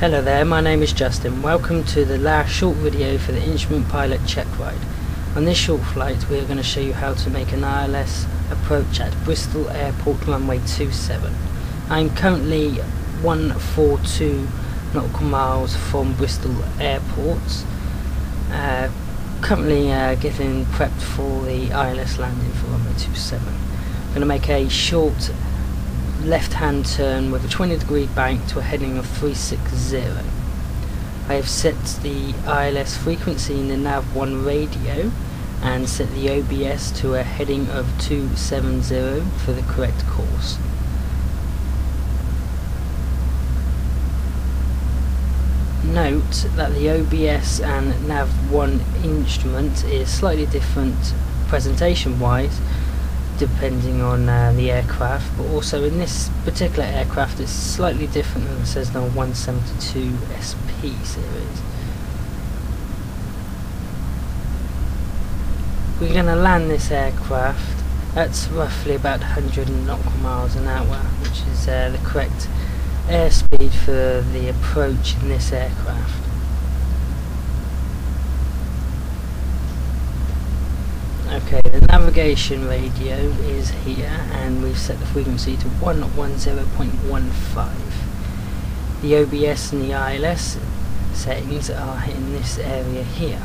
Hello there, my name is Justin. Welcome to the last short video for the Instrument pilot check ride. On this short flight we are going to show you how to make an ILS approach at Bristol Airport runway 27. I'm currently 142 nautical miles from Bristol Airport. Currently getting prepped for the ILS landing for runway 27. I'm going to make a short left hand turn with a 20-degree bank to a heading of 360. I have set the ILS frequency in the nav1 radio and set the OBS to a heading of 270 for the correct course. Note that the OBS and nav1 instrument is slightly different presentation wise depending on the aircraft, but also in this particular aircraft it's slightly different than the Cessna 172 SP series. We're going to land this aircraft at roughly about 100 nautical miles an hour, which is the correct airspeed for the approach in this aircraft. Okay, the navigation radio is here and we've set the frequency to 110.15. The OBS and the ILS settings are in this area here.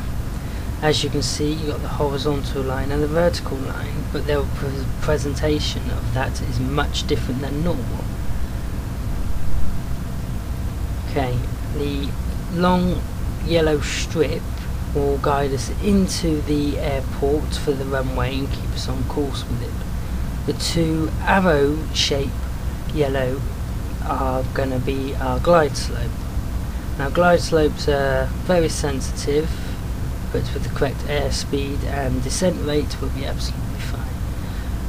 As you can see, you've got the horizontal line and the vertical line, but the presentation of that is much different than normal. Okay, the long yellow strip will guide us into the airport for the runway and keep us on course with it. The two arrow shape yellow are going to be our glide slope. Now glide slopes are very sensitive, but with the correct airspeed and descent rate will be absolutely fine.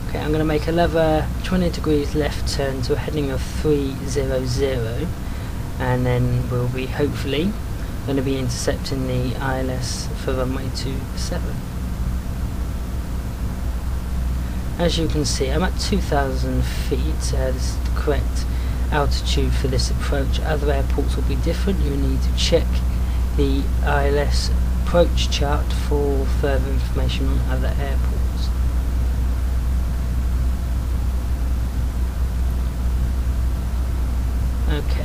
Okay, I'm going to make another 20 degrees left turn to a heading of 300, and then we'll be hopefully going to be intercepting the ILS for runway 27. As you can see, I'm at 2,000 feet. This is the correct altitude for this approach. Other airports will be different. You need to check the ILS approach chart for further information on other airports. Okay.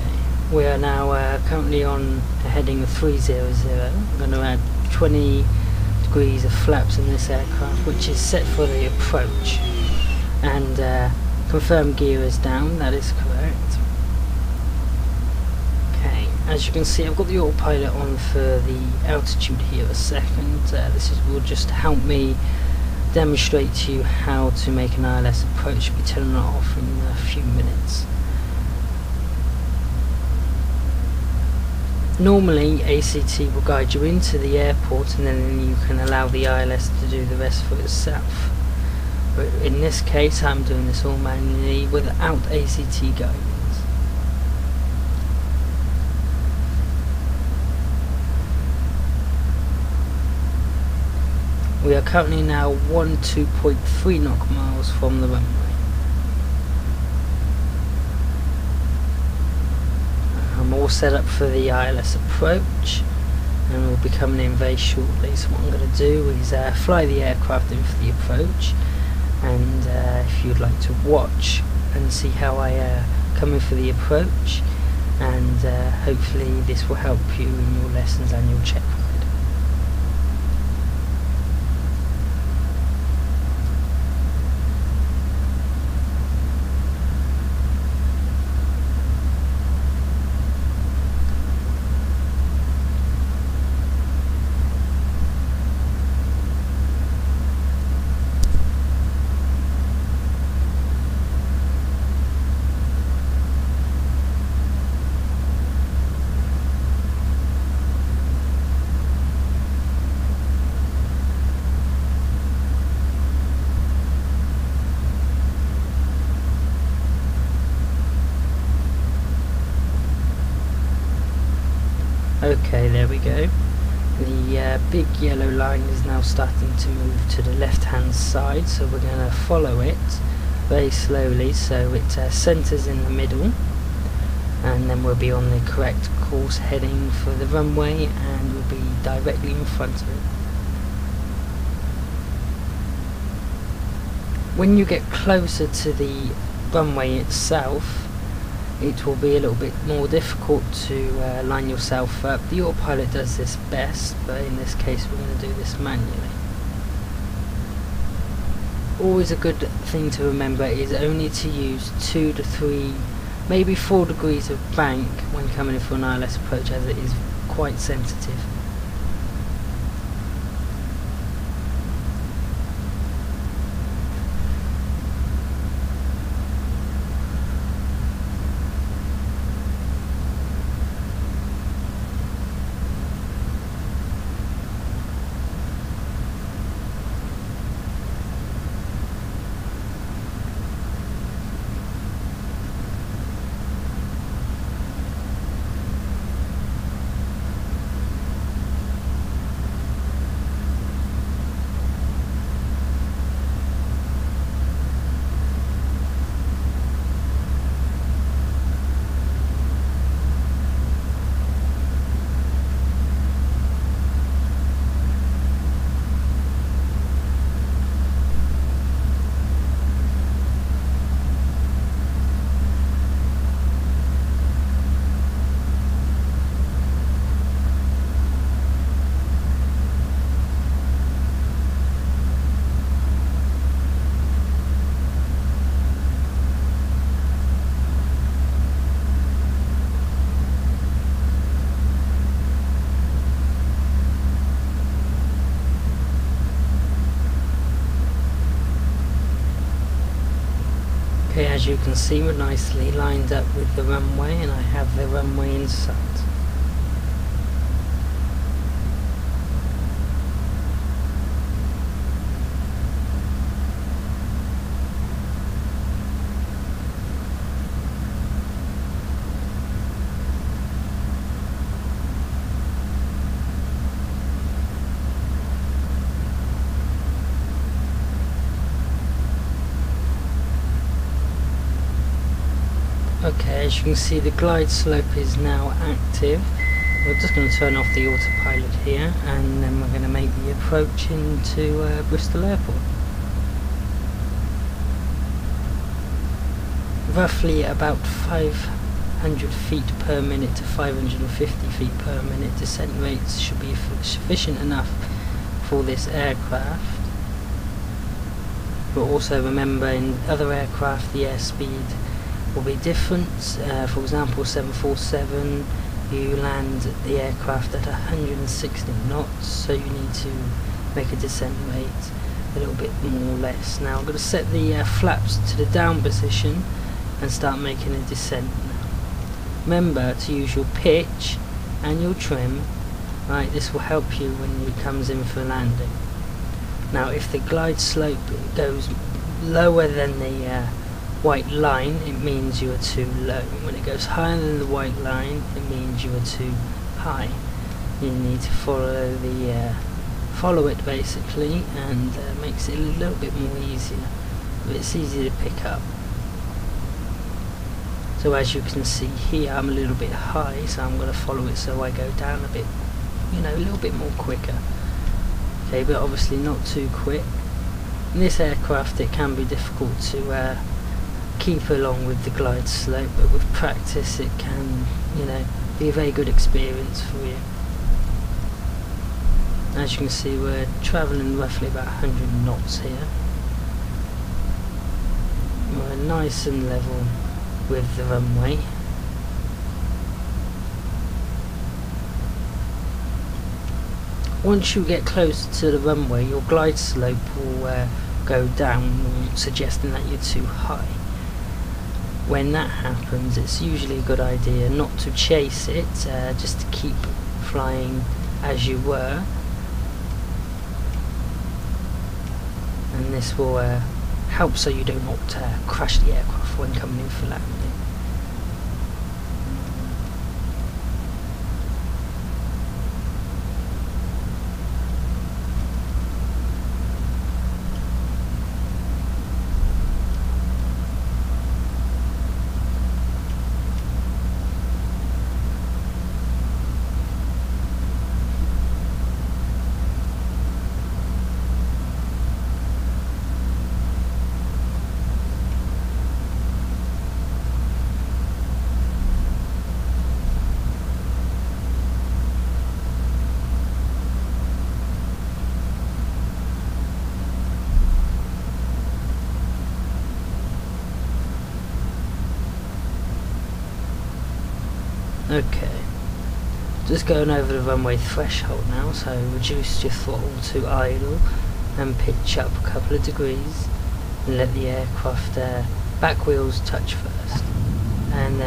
We are now currently on a heading of 300. I'm going to add 20 degrees of flaps in this aircraft, which is set for the approach, and confirm gear is down. That is correct. Okay, as you can see, I've got the autopilot on for the altitude here a second. Will just help me demonstrate to you how to make an ILS approach. I'll be turning it off in a few minutes. Normally ACT will guide you into the airport and then you can allow the ILS to do the rest for itself. But in this case I'm doing this all manually without ACT guidance. We are currently now 12.3 nautical miles from the runway. I'm all set up for the ILS approach and we'll be coming in very shortly. So what I'm going to do is fly the aircraft in for the approach, and if you'd like to watch and see how I come in for the approach, and hopefully this will help you in your lessons and your check ride. Okay, there we go. The big yellow line is now starting to move to the left hand side, so we're going to follow it very slowly so it centres in the middle. and then we'll be on the correct course heading for the runway, and we'll be directly in front of it. When you get closer to the runway itself, it will be a little bit more difficult to line yourself up. The autopilot does this best, but in this case we're going to do this manually. Always a good thing to remember is only to use 2 to 3, maybe 4 degrees of bank when coming in for an ILS approach, as it is quite sensitive. Okay, as you can see, we're nicely lined up with the runway, and I have the runway in sight. Okay, as you can see, the glide slope is now active. We're just going to turn off the autopilot here, and then we're going to make the approach into Bristol Airport. Roughly about 500 feet per minute to 550 feet per minute descent rates should be sufficient enough for this aircraft. But also remember, in other aircraft the airspeed will be different. For example, 747, you land the aircraft at 160 knots, so you need to make a descent rate a little bit more or less. Now I'm going to set the flaps to the down position and start making a descent now. Remember to use your pitch and your trim. Right, this will help you when it comes in for landing. Now if the glide slope goes lower than the white line, it means you are too low. When it goes higher than the white line, it means you are too high. You need to follow it basically, and makes it a little bit more easier. But it's easy to pick up. So as you can see here, I'm a little bit high, so I'm going to follow it so I go down a bit, a little bit more quicker. Okay, but obviously not too quick. In this aircraft it can be difficult to keep along with the glide slope, but with practice it can, be a very good experience for you. As you can see, we're travelling roughly about 100 knots here. We're nice and level with the runway. Once you get close to the runway, your glide slope will go down, suggesting that you're too high. When that happens, it's usually a good idea not to chase it, just to keep flying as you were, and this will help so you do not crash the aircraft when coming in for landing. Okay, just going over the runway threshold now, so reduce your throttle to idle and pitch up a couple of degrees and let the aircraft back wheels touch first, and then